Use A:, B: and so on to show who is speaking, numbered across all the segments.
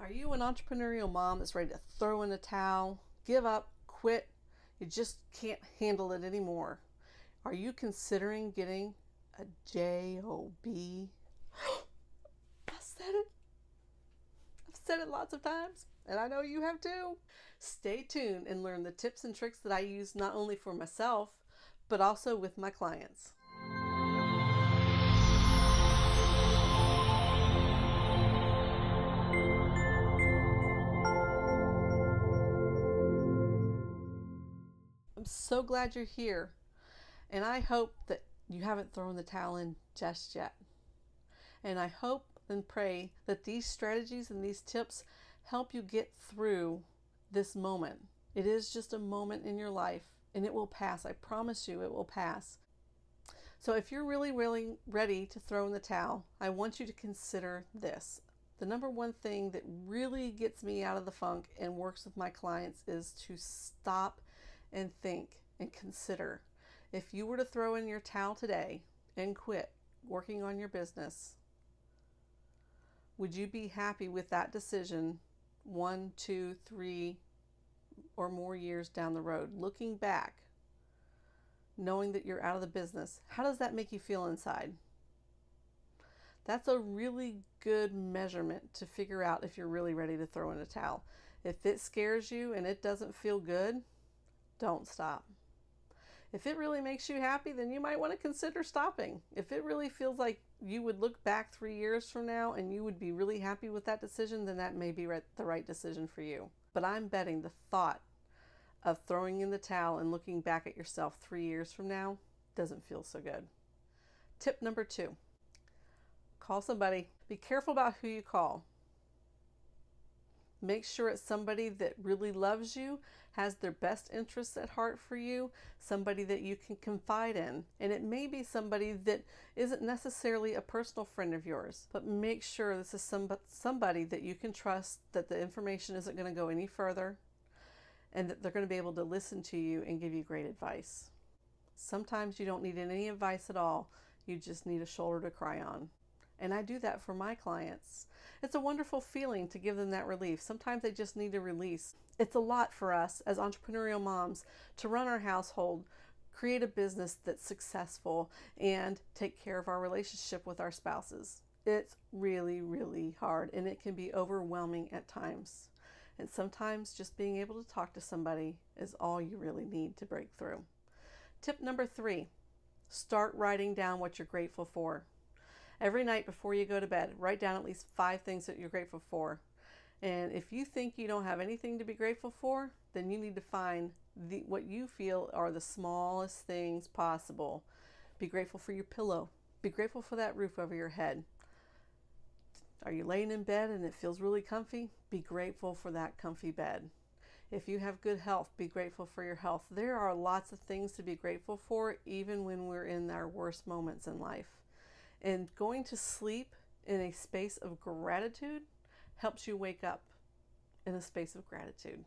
A: Are you an entrepreneurial mom that's ready to throw in the towel, give up, quit? You just can't handle it anymore. Are you considering getting a job? I said it. I've said it lots of times, and I know you have too. Stay tuned and learn the tips and tricks that I use not only for myself, but also with my clients. I'm so glad you're here, and I hope that you haven't thrown the towel in just yet. And I hope and pray that these strategies and these tips help you get through this moment. It is just a moment in your life, and it will pass. I promise you it will pass. So if you're really ready to throw in the towel, I want you to consider this. The number one thing that really gets me out of the funk and works with my clients is to stop and think and consider. If you were to throw in your towel today and quit working on your business, would you be happy with that decision 1, 2, 3 or more years down the road? Looking back, knowing that you're out of the business, how does that make you feel inside? That's a really good measurement to figure out if you're really ready to throw in a towel. If it scares you and it doesn't feel good, don't stop. If it really makes you happy, then you might want to consider stopping. If it really feels like you would look back 3 years from now and you would be really happy with that decision, then that may be the right decision for you. But I'm betting the thought of throwing in the towel and looking back at yourself 3 years from now doesn't feel so good. Tip number 2, call somebody. Be careful about who you call. Make sure it's somebody that really loves you, has their best interests at heart for you, somebody that you can confide in. And it may be somebody that isn't necessarily a personal friend of yours, but make sure this is somebody that you can trust, that the information isn't going to go any further, and that they're going to be able to listen to you and give you great advice. Sometimes you don't need any advice at all. You just need a shoulder to cry on. And I do that for my clients. It's a wonderful feeling to give them that relief. Sometimes they just need a release. It's a lot for us as entrepreneurial moms to run our household, create a business that's successful, and take care of our relationship with our spouses. It's really hard, and it can be overwhelming at times. And sometimes just being able to talk to somebody is all you really need to break through. Tip number 3, start writing down what you're grateful for. Every night before you go to bed, write down at least 5 things that you're grateful for. And if you think you don't have anything to be grateful for, then you need to find what you feel are the smallest things possible. Be grateful for your pillow. Be grateful for that roof over your head. Are you laying in bed and it feels really comfy? Be grateful for that comfy bed. If you have good health, be grateful for your health. There are lots of things to be grateful for, even when we're in our worst moments in life. And going to sleep in a space of gratitude helps you wake up in a space of gratitude.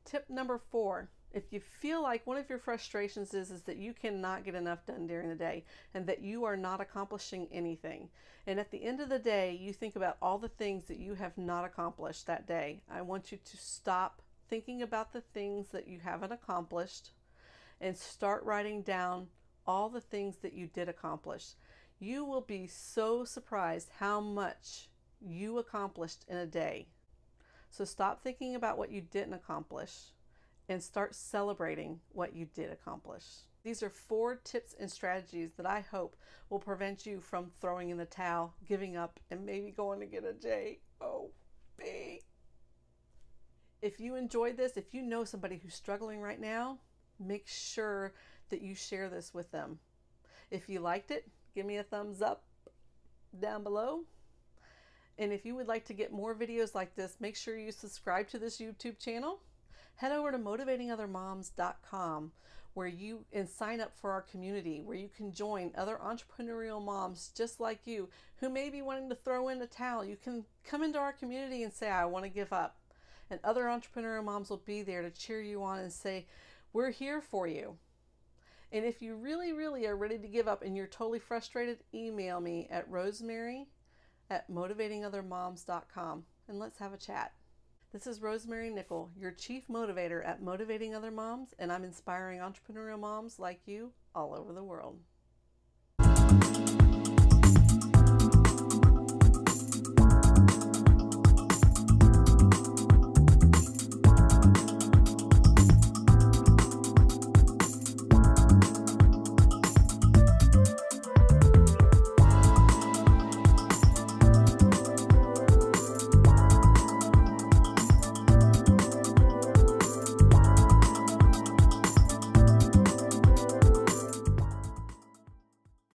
A: Tip number 4, if you feel like one of your frustrations is that you cannot get enough done during the day and that you are not accomplishing anything, and at the end of the day you think about all the things that you have not accomplished that day, I want you to stop thinking about the things that you haven't accomplished and start writing down all the things that you did accomplish. You will be so surprised how much you accomplished in a day. So stop thinking about what you didn't accomplish and start celebrating what you did accomplish. These are 4 tips and strategies that I hope will prevent you from throwing in the towel, giving up, and maybe going to get a job. If you enjoyed this, if you know somebody who's struggling right now, make sure that you share this with them. If you liked it, give me a thumbs up down below. And if you would like to get more videos like this, make sure you subscribe to this YouTube channel. Head over to motivatingothermoms.com where you sign up for our community, where you can join other entrepreneurial moms just like you who may be wanting to throw in a towel. You can come into our community and say, I want to give up. And other entrepreneurial moms will be there to cheer you on and say, we're here for you. And if you really are ready to give up and you're totally frustrated, email me at rosemary at motivatingothermoms.com and let's have a chat. This is Rosemary Nickel, your chief motivator at Motivating Other Moms, and I'm inspiring entrepreneurial moms like you all over the world.